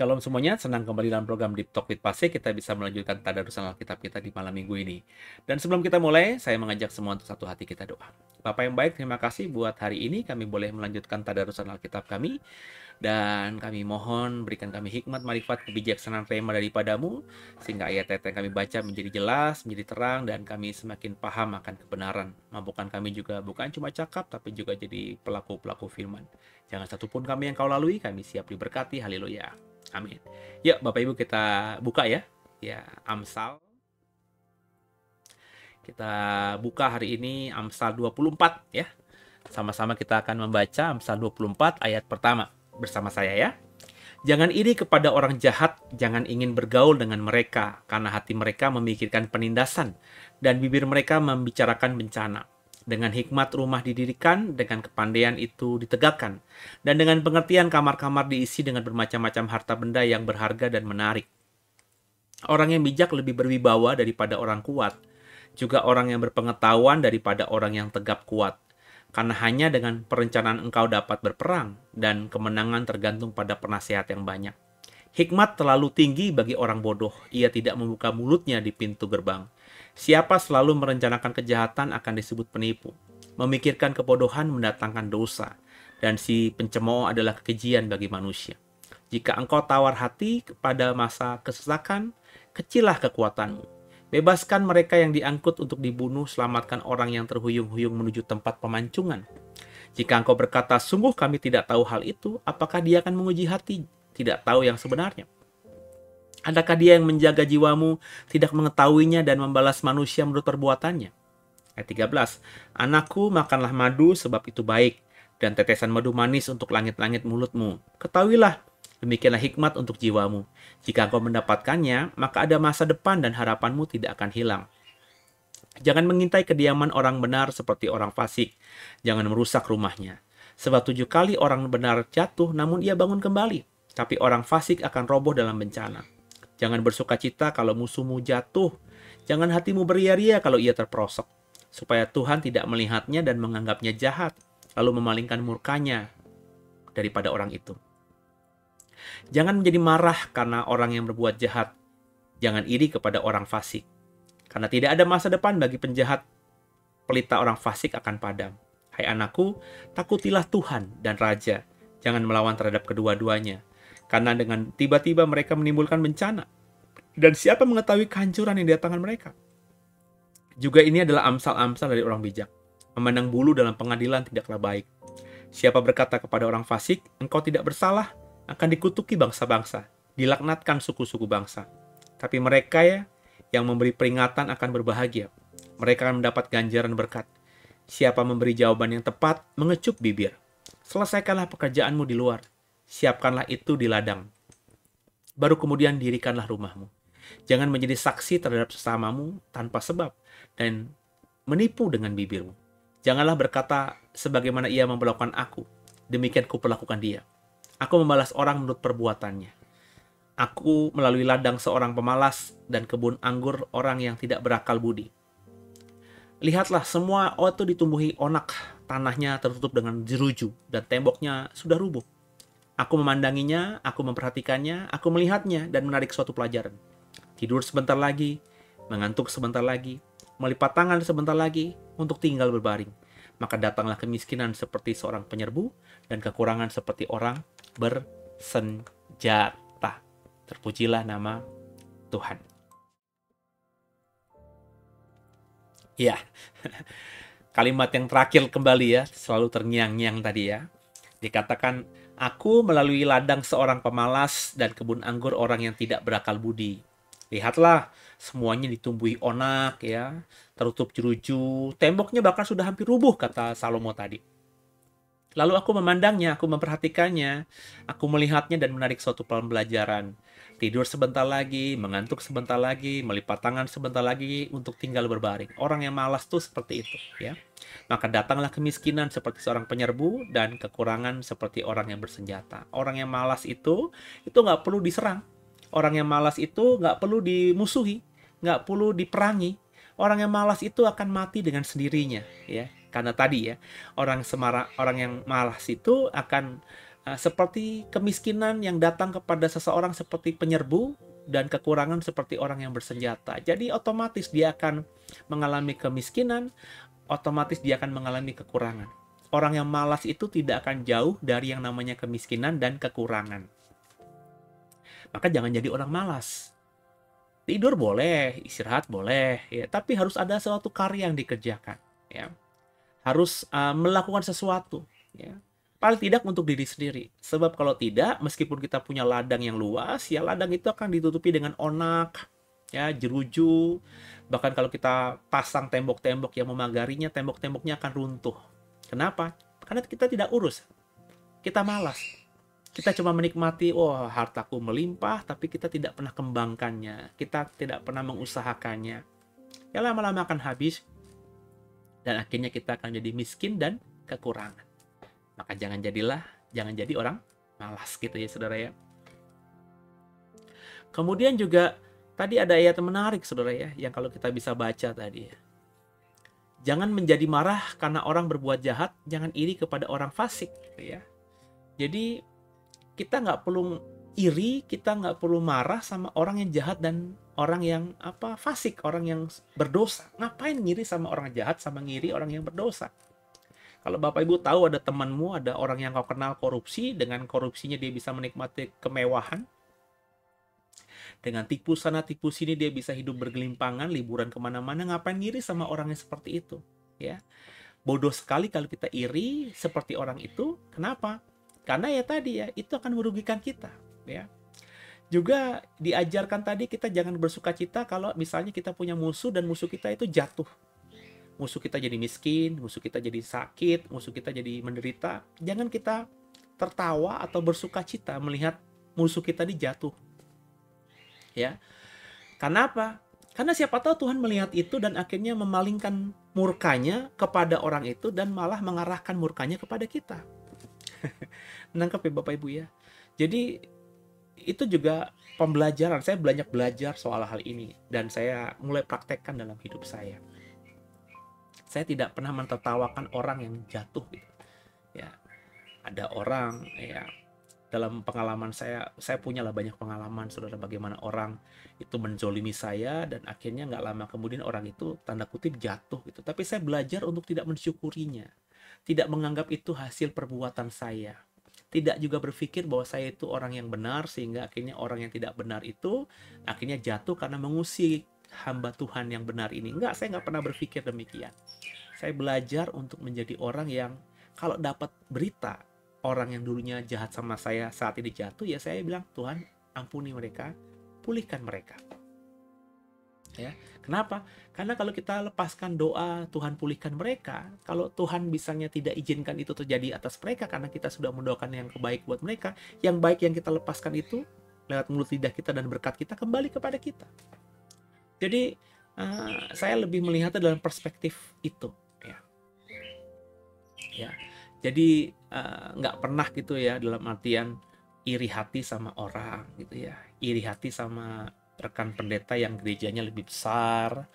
Shalom semuanya, senang kembali dalam program Deep Talk with Pastor. Kita bisa melanjutkan tadarusan Alkitab kita di malam minggu ini. Dan sebelum kita mulai, saya mengajak semua untuk satu hati kita doa. Bapak yang baik, terima kasih buat hari ini kami boleh melanjutkan tadarusan Alkitab kami. Dan kami mohon berikan kami hikmat, marifat, kebijaksanaan rema daripadamu, sehingga ayat-ayat yang kami baca menjadi jelas, menjadi terang, dan kami semakin paham akan kebenaran. Mampukan kami juga bukan cuma cakap, tapi juga jadi pelaku-pelaku firman. Jangan satupun kami yang kau lalui, kami siap diberkati. Haleluya. Amin. Yuk Bapak Ibu kita buka ya. Ya, Amsal. Kita buka hari ini Amsal 24 ya. Sama-sama kita akan membaca Amsal 24 ayat pertama bersama saya ya. Jangan iri kepada orang jahat, jangan ingin bergaul dengan mereka, karena hati mereka memikirkan penindasan, dan bibir mereka membicarakan bencana. Dengan hikmat rumah didirikan, dengan kepandaian itu ditegakkan, dan dengan pengertian kamar-kamar diisi dengan bermacam-macam harta benda yang berharga dan menarik. Orang yang bijak lebih berwibawa daripada orang kuat, juga orang yang berpengetahuan daripada orang yang tegap kuat. Karena hanya dengan perencanaan engkau dapat berperang, dan kemenangan tergantung pada penasehat yang banyak. Hikmat terlalu tinggi bagi orang bodoh, ia tidak membuka mulutnya di pintu gerbang. Siapa selalu merencanakan kejahatan akan disebut penipu. Memikirkan kebodohan mendatangkan dosa, dan si pencemooh adalah kekejian bagi manusia. Jika engkau tawar hati pada masa kesesakan, kecillah kekuatanmu. Bebaskan mereka yang diangkut untuk dibunuh, selamatkan orang yang terhuyung-huyung menuju tempat pemancingan. Jika engkau berkata, sungguh kami tidak tahu hal itu, apakah dia akan menguji hati, tidak tahu yang sebenarnya? Adakah dia yang menjaga jiwamu, tidak mengetahuinya dan membalas manusia menurut perbuatannya? Ayat 13, anakku makanlah madu sebab itu baik, dan tetesan madu manis untuk langit-langit mulutmu. Ketahuilah, demikianlah hikmat untuk jiwamu. Jika engkau mendapatkannya, maka ada masa depan dan harapanmu tidak akan hilang. Jangan mengintai kediaman orang benar seperti orang fasik. Jangan merusak rumahnya. Sebab 7 kali orang benar jatuh, namun ia bangun kembali. Tapi orang fasik akan roboh dalam bencana. Jangan bersuka cita kalau musuhmu jatuh. Jangan hatimu beria-ria kalau ia terperosok. Supaya Tuhan tidak melihatnya dan menganggapnya jahat, lalu memalingkan murkanya daripada orang itu. Jangan menjadi marah karena orang yang berbuat jahat. Jangan iri kepada orang fasik. Karena tidak ada masa depan bagi penjahat. Pelita orang fasik akan padam. Hai anakku, takutilah Tuhan dan Raja. Jangan melawan terhadap kedua-duanya. Karena dengan tiba-tiba mereka menimbulkan bencana. Dan siapa mengetahui kehancuran yang didatangkan mereka? Juga ini adalah amsal-amsal dari orang bijak. Memandang bulu dalam pengadilan tidaklah baik. Siapa berkata kepada orang fasik, engkau tidak bersalah, akan dikutuki bangsa-bangsa, dilaknatkan suku-suku bangsa. Tapi mereka yang memberi peringatan akan berbahagia. Mereka akan mendapat ganjaran berkat. Siapa memberi jawaban yang tepat, mengecup bibir. Selesaikanlah pekerjaanmu di luar. Siapkanlah itu di ladang. Baru kemudian dirikanlah rumahmu. Jangan menjadi saksi terhadap sesamamu tanpa sebab dan menipu dengan bibirmu. Janganlah berkata sebagaimana ia memperlakukan aku, demikian kuperlakukan dia. Aku membalas orang menurut perbuatannya. Aku melalui ladang seorang pemalas dan kebun anggur orang yang tidak berakal budi. Lihatlah, semua itu ditumbuhi onak, tanahnya tertutup dengan jeruju dan temboknya sudah rubuh. Aku memandanginya, aku memperhatikannya, aku melihatnya dan menarik suatu pelajaran. Tidur sebentar lagi, mengantuk sebentar lagi, melipat tangan sebentar lagi untuk tinggal berbaring. Maka datanglah kemiskinan seperti seorang penyerbu dan kekurangan seperti orang bersenjata. Terpujilah nama Tuhan. Ya, kalimat yang terakhir kembali ya, selalu terngiang-ngiang tadi ya. Dikatakan, aku melalui ladang seorang pemalas dan kebun anggur orang yang tidak berakal budi. Lihatlah, semuanya ditumbuhi onak ya, tertutup jeruju, temboknya bahkan sudah hampir rubuh, kata Salomo tadi. Lalu aku memandangnya, aku memperhatikannya, aku melihatnya dan menarik suatu pembelajaran. Tidur sebentar lagi, mengantuk sebentar lagi, melipat tangan sebentar lagi untuk tinggal berbaring. Orang yang malas tuh seperti itu ya. Maka datanglah kemiskinan seperti seorang penyerbu dan kekurangan seperti orang yang bersenjata. Orang yang malas itu nggak perlu diserang. Orang yang malas itu nggak perlu dimusuhi, nggak perlu diperangi. Orang yang malas itu akan mati dengan sendirinya, ya. Karena tadi ya, orang yang malas itu akan Seperti kemiskinan yang datang kepada seseorang seperti penyerbu, dan kekurangan seperti orang yang bersenjata. Jadi otomatis dia akan mengalami kemiskinan, otomatis dia akan mengalami kekurangan. Orang yang malas itu tidak akan jauh dari yang namanya kemiskinan dan kekurangan. Maka jangan jadi orang malas. Tidur boleh, istirahat boleh, ya, tapi harus ada suatu karya yang dikerjakan, ya. Harus melakukan sesuatu, ya. Paling tidak untuk diri sendiri. Sebab kalau tidak, meskipun kita punya ladang yang luas, ya ladang itu akan ditutupi dengan onak, ya, jeruju. Bahkan kalau kita pasang tembok-tembok yang memagarinya, tembok-temboknya akan runtuh. Kenapa? Karena kita tidak urus. Kita malas. Kita cuma menikmati, oh hartaku melimpah, tapi kita tidak pernah kembangkannya. Kita tidak pernah mengusahakannya. Ya lama-lama akan habis. Dan akhirnya kita akan jadi miskin dan kekurangan. Maka jangan jadi orang malas gitu ya saudara ya. Kemudian juga tadi ada ayat menarik saudara ya, yang kalau kita bisa baca tadi ya. Jangan menjadi marah karena orang berbuat jahat, jangan iri kepada orang fasik gitu ya. Jadi kita nggak perlu iri, kita nggak perlu marah sama orang yang jahat dan orang yang fasik, orang yang berdosa. Ngapain ngiri sama orang jahat, sama ngiri orang yang berdosa? Kalau Bapak Ibu tahu ada temanmu, ada orang yang kau kenal korupsi, dengan korupsinya dia bisa menikmati kemewahan. Dengan tipu sana tipu sini dia bisa hidup bergelimpangan, liburan kemana-mana, ngapain ngiri sama orang yang seperti itu? Ya, bodoh sekali kalau kita iri seperti orang itu. Kenapa? Karena ya tadi ya, itu akan merugikan kita. Ya. Juga diajarkan tadi kita jangan bersuka cita kalau misalnya kita punya musuh dan musuh kita itu jatuh. Musuh kita jadi miskin, musuh kita jadi sakit, musuh kita jadi menderita. Jangan kita tertawa atau bersuka cita melihat musuh kita dijatuh. Ya. Karena apa? Karena siapa tahu Tuhan melihat itu dan akhirnya memalingkan murkanya kepada orang itu dan malah mengarahkan murkanya kepada kita. Menangkap ya Bapak Ibu ya. Jadi itu juga pembelajaran. Saya banyak belajar soal hal ini dan saya mulai praktekkan dalam hidup saya. Saya tidak pernah mentertawakan orang yang jatuh gitu. Ya. Ada orang ya, dalam pengalaman saya punyalah banyak pengalaman saudara, bagaimana orang itu menzolimi saya dan akhirnya nggak lama kemudian orang itu tanda kutip jatuh gitu. Tapi saya belajar untuk tidak mensyukurinya, tidak menganggap itu hasil perbuatan saya, tidak juga berpikir bahwa saya itu orang yang benar sehingga akhirnya orang yang tidak benar itu akhirnya jatuh karena mengusik hamba Tuhan yang benar ini. Enggak, saya nggak pernah berpikir demikian. Saya belajar untuk menjadi orang yang kalau dapat berita orang yang dulunya jahat sama saya saat ini jatuh, ya saya bilang, Tuhan ampuni mereka, pulihkan mereka. Ya, kenapa? Karena kalau kita lepaskan doa Tuhan pulihkan mereka, kalau Tuhan misalnya tidak izinkan itu terjadi atas mereka karena kita sudah mendoakan yang baik buat mereka, yang baik yang kita lepaskan itu lewat mulut lidah kita dan berkat kita kembali kepada kita. Jadi saya lebih melihatnya dalam perspektif itu. Ya. Jadi nggak pernah gitu ya dalam artian iri hati sama orang gitu ya, iri hati sama rekan pendeta yang gerejanya lebih besar,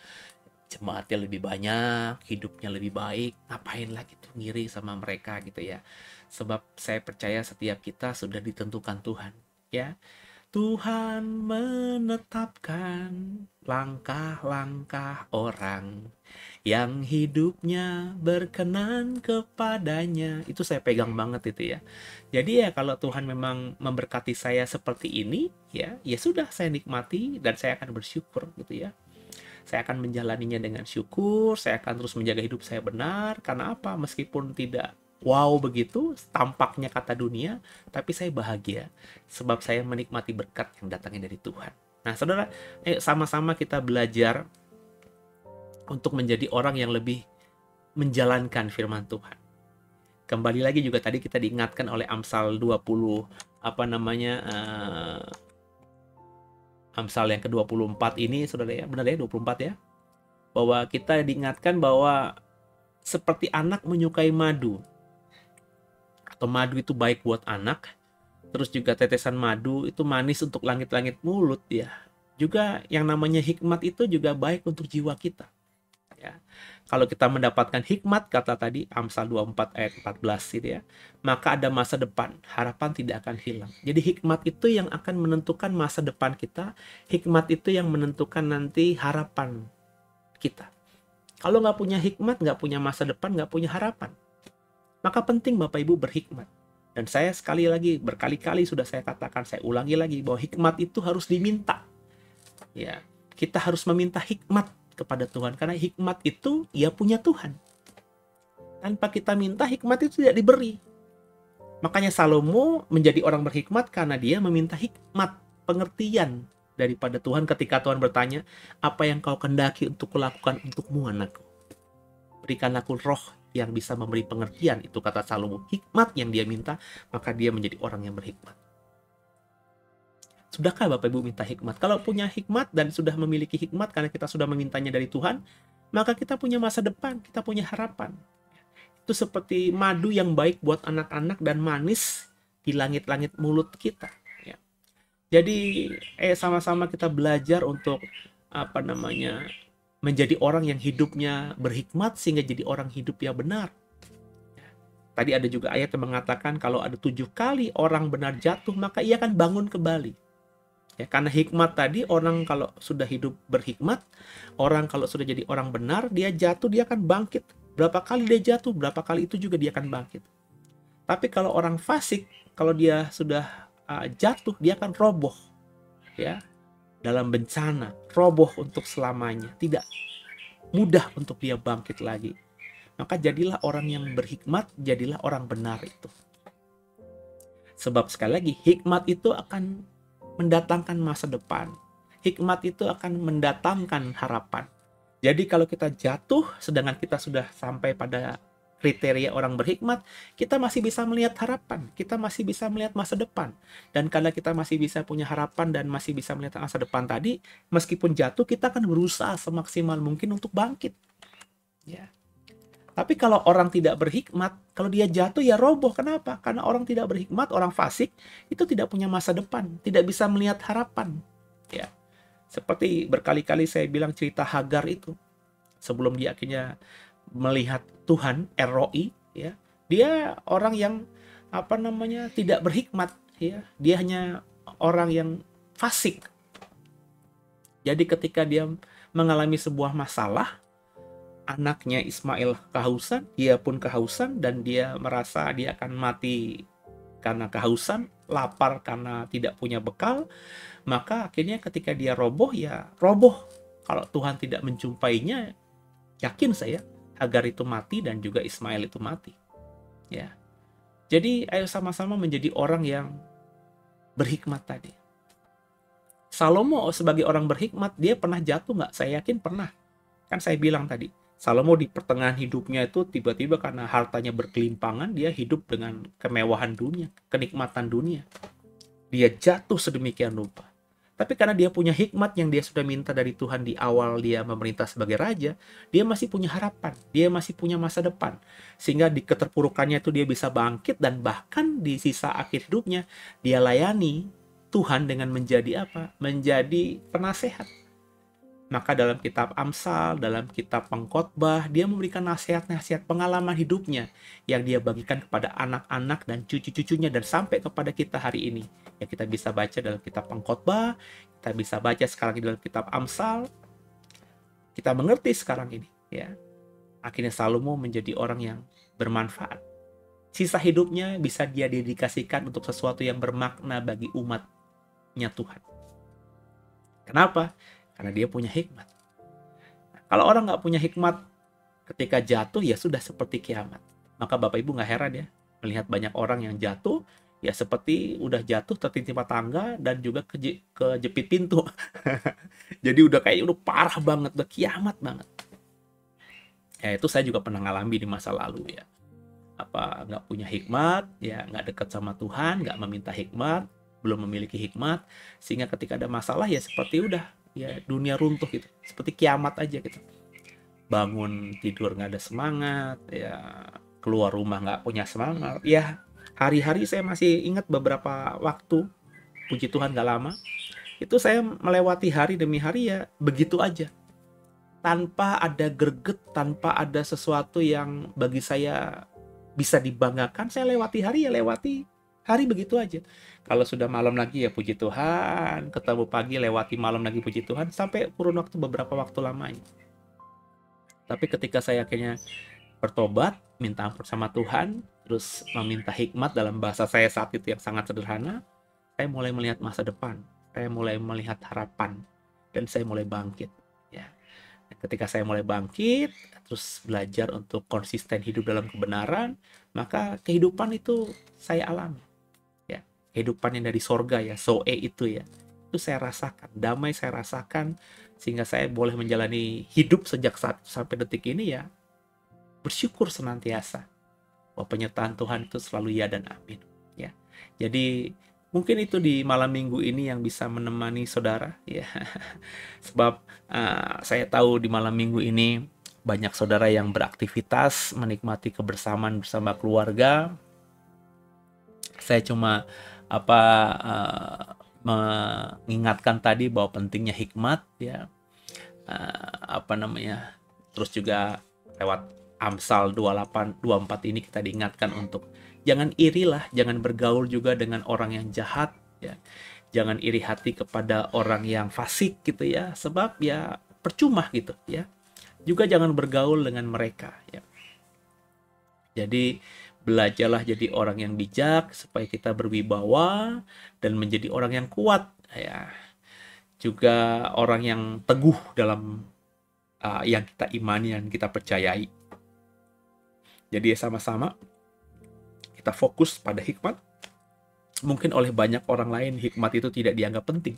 jemaatnya lebih banyak, hidupnya lebih baik, ngapain lah gitu ngiri sama mereka gitu ya. Sebab saya percaya setiap kita sudah ditentukan Tuhan ya. Tuhan menetapkan langkah-langkah orang yang hidupnya berkenan kepadanya. Itu saya pegang banget itu ya. Jadi ya kalau Tuhan memang memberkati saya seperti ini, ya sudah saya nikmati dan saya akan bersyukur gitu ya. Saya akan menjalaninya dengan syukur, saya akan terus menjaga hidup saya benar. Karena apa? Meskipun tidak wow begitu tampaknya kata dunia, tapi saya bahagia sebab saya menikmati berkat yang datangnya dari Tuhan. Nah saudara, sama-sama kita belajar untuk menjadi orang yang lebih menjalankan firman Tuhan. Kembali lagi juga tadi kita diingatkan oleh Amsal 20 Amsal yang ke-24 ini saudara ya, benar ya 24 ya. Bahwa kita diingatkan bahwa seperti anak menyukai madu, atau madu itu baik buat anak, terus juga tetesan madu itu manis untuk langit-langit mulut ya. Juga yang namanya hikmat itu juga baik untuk jiwa kita. Ya. Kalau kita mendapatkan hikmat, kata tadi Amsal 24 ayat 14 gitu ya, maka ada masa depan, harapan tidak akan hilang. Jadi hikmat itu yang akan menentukan masa depan kita, hikmat itu yang menentukan nanti harapan kita. Kalau nggak punya hikmat, nggak punya masa depan, nggak punya harapan. Maka penting Bapak Ibu berhikmat. Dan saya sekali lagi, berkali-kali sudah saya katakan, saya ulangi lagi, bahwa hikmat itu harus diminta. Ya, kita harus meminta hikmat kepada Tuhan, karena hikmat itu ya punya Tuhan. Tanpa kita minta, hikmat itu tidak diberi. Makanya Salomo menjadi orang berhikmat karena dia meminta hikmat, pengertian daripada Tuhan ketika Tuhan bertanya, apa yang kau kendaki untuk kulakukan untukmu, anakku? Berikan aku roh yang bisa memberi pengertian, itu kata Salomo. Hikmat yang dia minta, maka dia menjadi orang yang berhikmat. Sudahkah Bapak Ibu minta hikmat? Kalau punya hikmat dan sudah memiliki hikmat karena kita sudah memintanya dari Tuhan, maka kita punya masa depan, kita punya harapan. Itu seperti madu yang baik buat anak-anak dan manis di langit-langit mulut kita. Ya. Jadi sama-sama kita belajar untuk menjadi orang yang hidupnya berhikmat sehingga jadi orang hidup yang benar. Tadi ada juga ayat yang mengatakan kalau ada 7 kali orang benar jatuh, maka ia akan bangun kembali. Ya, karena hikmat tadi, orang kalau sudah hidup berhikmat, orang kalau sudah jadi orang benar, dia jatuh, dia akan bangkit. Berapa kali dia jatuh, berapa kali itu juga dia akan bangkit. Tapi kalau orang fasik, kalau dia sudah jatuh, dia akan roboh. Ya, dalam bencana, roboh untuk selamanya. Tidak mudah untuk dia bangkit lagi. Maka jadilah orang yang berhikmat, jadilah orang benar itu. Sebab sekali lagi, hikmat itu akan mendatangkan masa depan. Hikmat itu akan mendatangkan harapan. Jadi kalau kita jatuh, sedangkan kita sudah sampai pada kriteria orang berhikmat, kita masih bisa melihat harapan. Kita masih bisa melihat masa depan. Dan karena kita masih bisa punya harapan dan masih bisa melihat masa depan tadi, meskipun jatuh, kita akan berusaha semaksimal mungkin untuk bangkit. Ya. Tapi kalau orang tidak berhikmat, kalau dia jatuh ya roboh. Kenapa? Karena orang tidak berhikmat, orang fasik, itu tidak punya masa depan, tidak bisa melihat harapan. Ya, seperti berkali-kali saya bilang cerita Hagar itu, sebelum dia akhirnya melihat Tuhan, ROI, ya, dia orang yang tidak berhikmat, ya, dia hanya orang yang fasik. Jadi ketika dia mengalami sebuah masalah, anaknya Ismail kehausan, dia pun kehausan, dan dia merasa dia akan mati karena kehausan, lapar karena tidak punya bekal, maka akhirnya ketika dia roboh, ya roboh. Kalau Tuhan tidak menjumpainya, yakin saya, Hagar itu mati dan juga Ismail itu mati. Ya. Jadi ayo sama-sama menjadi orang yang berhikmat tadi. Salomo sebagai orang berhikmat, dia pernah jatuh nggak? Saya yakin pernah. Kan saya bilang tadi, Salomo di pertengahan hidupnya itu tiba-tiba karena hartanya berkelimpangan, dia hidup dengan kemewahan dunia, kenikmatan dunia. Dia jatuh sedemikian rupa. Tapi karena dia punya hikmat yang dia sudah minta dari Tuhan di awal dia memerintah sebagai raja, dia masih punya harapan, dia masih punya masa depan. Sehingga di keterpurukannya itu dia bisa bangkit, dan bahkan di sisa akhir hidupnya, dia layani Tuhan dengan menjadi apa? Menjadi penasehat. Maka dalam kitab Amsal, dalam kitab Pengkhotbah, dia memberikan nasihat-nasihat pengalaman hidupnya yang dia bagikan kepada anak-anak dan cucu-cucunya, dan sampai kepada kita hari ini. Ya, kita bisa baca dalam kitab Pengkhotbah, kita bisa baca sekarang dalam kitab Amsal. Kita mengerti sekarang ini, ya. Akhirnya Salomo menjadi orang yang bermanfaat. Sisa hidupnya bisa dia dedikasikan untuk sesuatu yang bermakna bagi umatnya Tuhan. Kenapa? Karena dia punya hikmat. Kalau orang nggak punya hikmat, ketika jatuh ya sudah seperti kiamat. Maka Bapak Ibu nggak heran ya, melihat banyak orang yang jatuh, ya seperti udah jatuh tertimpa tangga dan juga kejepit pintu. Jadi udah parah banget, udah kiamat banget. Ya itu saya juga pernah ngalami di masa lalu ya. Nggak punya hikmat, ya nggak dekat sama Tuhan, nggak meminta hikmat, belum memiliki hikmat, sehingga ketika ada masalah ya seperti udah, ya dunia runtuh gitu, seperti kiamat aja gitu. Bangun tidur nggak ada semangat, ya keluar rumah nggak punya semangat. Ya hari-hari saya masih ingat beberapa waktu, puji Tuhan nggak lama, itu saya melewati hari demi hari ya begitu aja. tanpa ada greget, tanpa ada sesuatu yang bagi saya bisa dibanggakan. Saya lewati hari, ya lewati hari begitu aja. Kalau sudah malam lagi, ya puji Tuhan. Ketemu pagi, lewati malam lagi, puji Tuhan. Sampai kurun waktu beberapa waktu lamanya. Tapi ketika saya akhirnya bertobat, minta ampun sama Tuhan, terus meminta hikmat dalam bahasa saya saat itu yang sangat sederhana, saya mulai melihat masa depan. Saya mulai melihat harapan. Dan saya mulai bangkit. Ya. Ketika saya mulai bangkit, terus belajar untuk konsisten hidup dalam kebenaran, maka kehidupan itu saya alami. Ya, kehidupan yang dari sorga ya, Zoe itu ya. Itu saya rasakan, damai saya rasakan, sehingga saya boleh menjalani hidup sejak saat sampai detik ini ya, bersyukur senantiasa bahwa penyertaan Tuhan itu selalu ya dan amin. Ya, jadi mungkin itu di malam minggu ini yang bisa menemani saudara ya. Sebab saya tahu di malam minggu ini banyak saudara yang beraktivitas, menikmati kebersamaan bersama keluarga. Saya cuma mengingatkan tadi bahwa pentingnya hikmat ya. Terus juga lewat Amsal 28-24 ini kita diingatkan untuk jangan irilah, jangan bergaul juga dengan orang yang jahat ya. Jangan iri hati kepada orang yang fasik gitu ya, sebab ya percuma gitu ya. Juga jangan bergaul dengan mereka ya. Jadi belajarlah jadi orang yang bijak supaya kita berwibawa dan menjadi orang yang kuat ya. Juga orang yang teguh dalam yang kita imani dan kita percayai. Jadi sama-sama kita fokus pada hikmat. Mungkin oleh banyak orang lain hikmat itu tidak dianggap penting.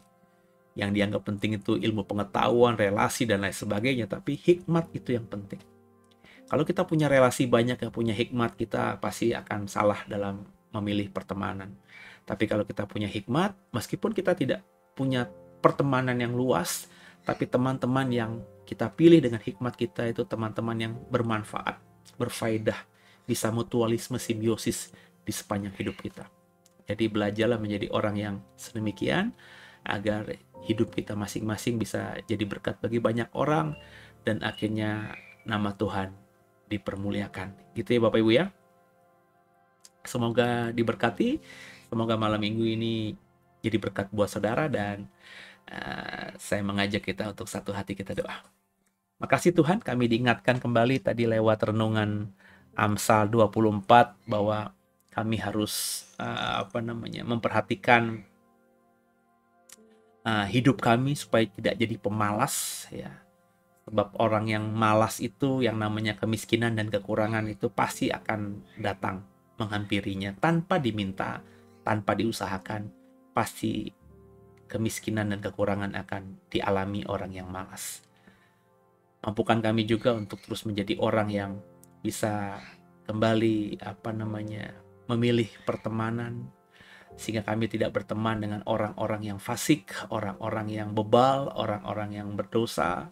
Yang dianggap penting itu ilmu pengetahuan, relasi, dan lain sebagainya. Tapi hikmat itu yang penting. Kalau kita punya relasi banyak yang punya hikmat, kita pasti akan salah dalam memilih pertemanan. Tapi kalau kita punya hikmat, meskipun kita tidak punya pertemanan yang luas, tapi teman-teman yang kita pilih dengan hikmat kita itu teman-teman yang bermanfaat, berfaedah, bisa mutualisme, simbiosis di sepanjang hidup kita. Jadi belajarlah menjadi orang yang sedemikian agar hidup kita masing-masing bisa jadi berkat bagi banyak orang dan akhirnya nama Tuhan dipermuliakan. Gitu ya Bapak Ibu ya. Semoga diberkati, semoga malam minggu ini jadi berkat buat saudara dan saya mengajak kita untuk satu hati kita doa. Makasih Tuhan, kami diingatkan kembali tadi lewat renungan Amsal 24 bahwa kami harus memperhatikan hidup kami supaya tidak jadi pemalas ya. Sebab orang yang malas itu yang namanya kemiskinan dan kekurangan itu pasti akan datang menghampirinya tanpa diminta, tanpa diusahakan. Pasti kemiskinan dan kekurangan akan dialami orang yang malas. Mampukan kami juga untuk terus menjadi orang yang bisa kembali memilih pertemanan sehingga kami tidak berteman dengan orang-orang yang fasik, orang-orang yang bebal, orang-orang yang berdosa.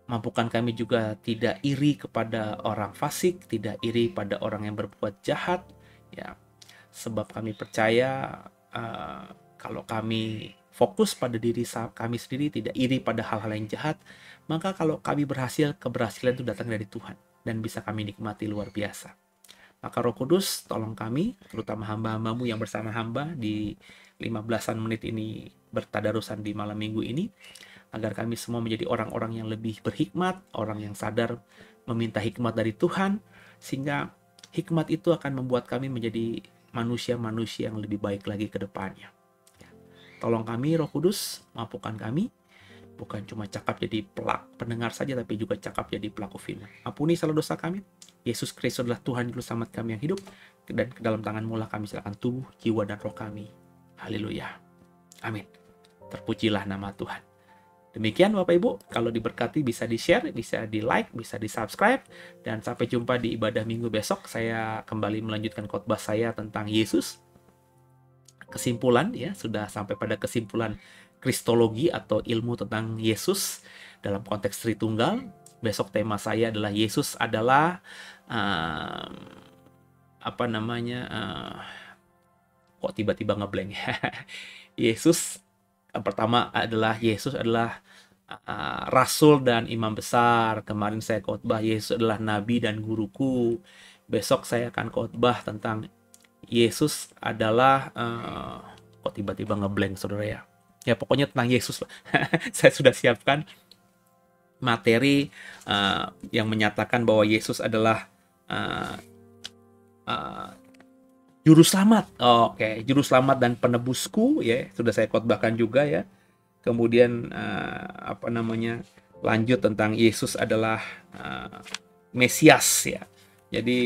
Mampukan kami juga tidak iri kepada orang fasik, tidak iri pada orang yang berbuat jahat ya. Sebab kami percaya kalau kami fokus pada diri kami sendiri, tidak iri pada hal-hal yang jahat, maka kalau kami berhasil, keberhasilan itu datang dari Tuhan dan bisa kami nikmati luar biasa. Maka Roh Kudus tolong kami, terutama hamba-hambamu yang bersama hamba di 15-an menit ini bertadarusan di malam minggu ini, agar kami semua menjadi orang-orang yang lebih berhikmat, orang yang sadar meminta hikmat dari Tuhan, sehingga hikmat itu akan membuat kami menjadi manusia-manusia yang lebih baik lagi ke depannya. Tolong kami Roh Kudus, mampukan kami, bukan cuma cakap jadi pendengar saja, tapi juga cakap jadi pelaku firman. Ampuni segala dosa kami. Yesus Kristus adalah Tuhan Juru Selamat kami yang hidup, dan ke dalam tangan-Mu lah kami serahkan tubuh, jiwa, dan roh kami. Haleluya. Amin. Terpujilah nama Tuhan. Demikian Bapak Ibu, kalau diberkati bisa di-share, bisa di-like, bisa di-subscribe, dan sampai jumpa di ibadah minggu besok. Saya kembali melanjutkan khotbah saya tentang Yesus. Kesimpulan ya, sudah sampai pada kesimpulan Kristologi atau ilmu tentang Yesus dalam konteks Tritunggal. Besok tema saya adalah Yesus adalah kok tiba-tiba ngeblank. Yesus pertama adalah Yesus adalah rasul dan imam besar. Kemarin saya khotbah Yesus adalah nabi dan guruku. Besok saya akan khotbah tentang Yesus adalah kok tiba-tiba ngeblank saudara ya. Ya pokoknya tentang Yesus lah. Saya sudah siapkan materi yang menyatakan bahwa Yesus adalah juru selamat. Oke, juru selamat dan penebusku ya, sudah saya khotbahkan juga ya. Kemudian lanjut tentang Yesus adalah Mesias ya. Jadi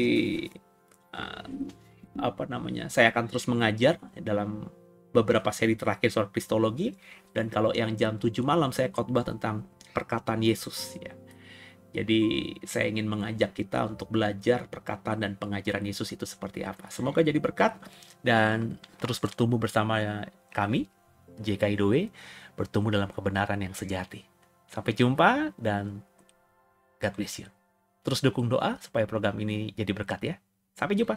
saya akan terus mengajar dalam beberapa seri terakhir soal kristologi, dan kalau yang jam 7 malam saya khotbah tentang perkataan Yesus ya. Jadi saya ingin mengajak kita untuk belajar perkataan dan pengajaran Yesus itu seperti apa. Semoga jadi berkat dan terus bertumbuh bersama kami, JKIDW, bertumbuh dalam kebenaran yang sejati. Sampai jumpa dan God bless you. Terus dukung doa supaya program ini jadi berkat ya. Sampai jumpa.